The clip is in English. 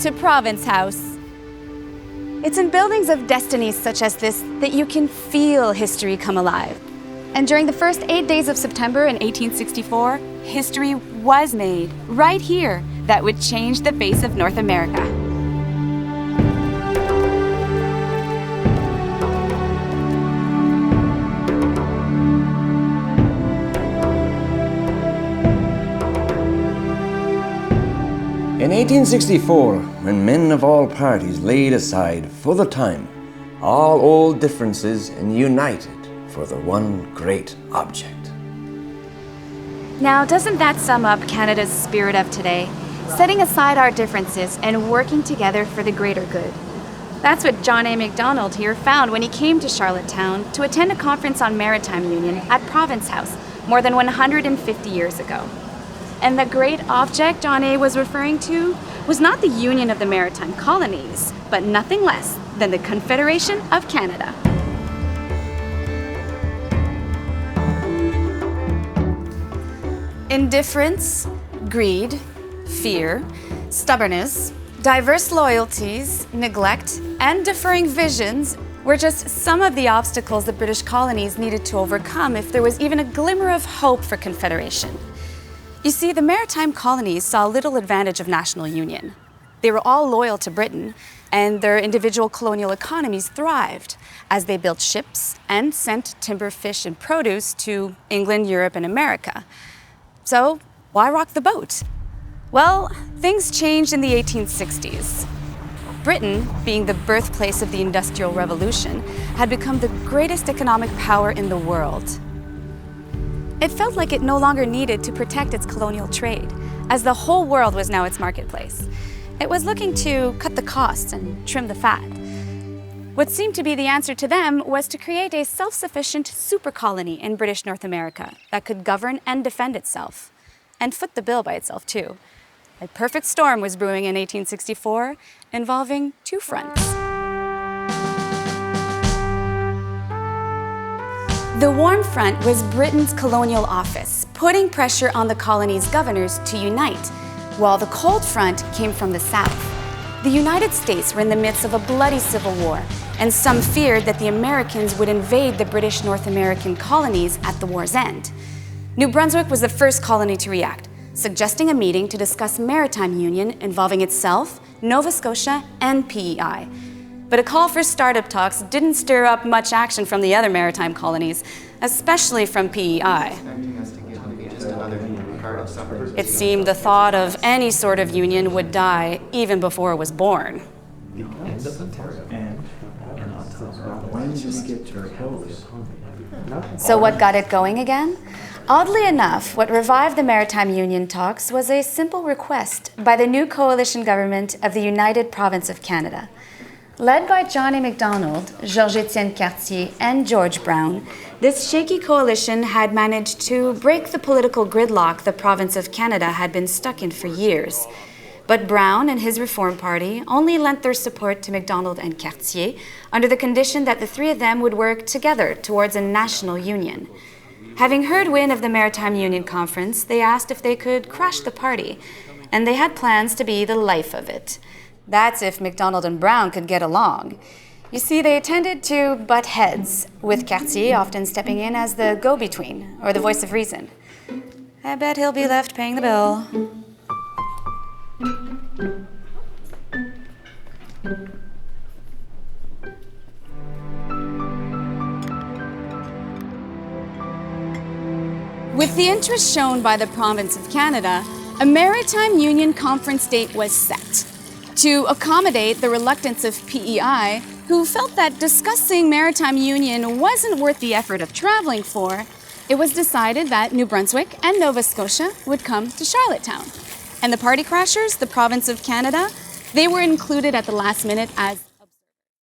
to Province House. It's in buildings of destiny such as this that you can feel history come alive. And during the first 8 days of September in 1864, history was made right here that would change the face of North America. In 1864, when men of all parties laid aside for the time all old differences and united for the one great object. Now, doesn't that sum up Canada's spirit of today? Setting aside our differences and working together for the greater good. That's what John A. Macdonald here found when he came to Charlottetown to attend a conference on maritime union at Province House more than 150 years ago. And the great object John A. was referring to was not the union of the maritime colonies, but nothing less than the Confederation of Canada. Indifference, greed, fear, stubbornness, diverse loyalties, neglect, and differing visions were just some of the obstacles the British colonies needed to overcome if there was even a glimmer of hope for Confederation. You see, the maritime colonies saw little advantage of national union. They were all loyal to Britain, and their individual colonial economies thrived as they built ships and sent timber, fish, and produce to England, Europe, and America. So, why rock the boat? Well, things changed in the 1860s. Britain, being the birthplace of the Industrial Revolution, had become the greatest economic power in the world. It felt like it no longer needed to protect its colonial trade, as the whole world was now its marketplace. It was looking to cut the costs and trim the fat. What seemed to be the answer to them was to create a self-sufficient super colony in British North America that could govern and defend itself, and foot the bill by itself too. A perfect storm was brewing in 1864, involving two fronts. The warm front was Britain's colonial office, putting pressure on the colony's governors to unite, while the cold front came from the south. The United States were in the midst of a bloody civil war, and some feared that the Americans would invade the British North American colonies at the war's end. New Brunswick was the first colony to react, suggesting a meeting to discuss maritime union involving itself, Nova Scotia, and PEI. But a call for startup talks didn't stir up much action from the other maritime colonies, especially from PEI. It seemed the thought of any sort of union would die even before it was born. So what got it going again? Oddly enough, what revived the maritime union talks was a simple request by the new coalition government of the United Province of Canada. Led by John A. Macdonald, Georges-Étienne Cartier, and George Brown, this shaky coalition had managed to break the political gridlock the province of Canada had been stuck in for years. But Brown and his Reform Party only lent their support to Macdonald and Cartier under the condition that the three of them would work together towards a national union. Having heard wind of the Maritime Union Conference, they asked if they could crash the party, and they had plans to be the life of it. That's if Macdonald and Brown could get along. You see, they tended to butt heads, with Cartier often stepping in as the go-between, or the voice of reason. I bet he'll be left paying the bill. With the interest shown by the Province of Canada, a Maritime Union Conference date was set. To accommodate the reluctance of PEI, who felt that discussing maritime union wasn't worth the effort of traveling for, it was decided that New Brunswick and Nova Scotia would come to Charlottetown. And the party crashers, the Province of Canada, they were included at the last minute as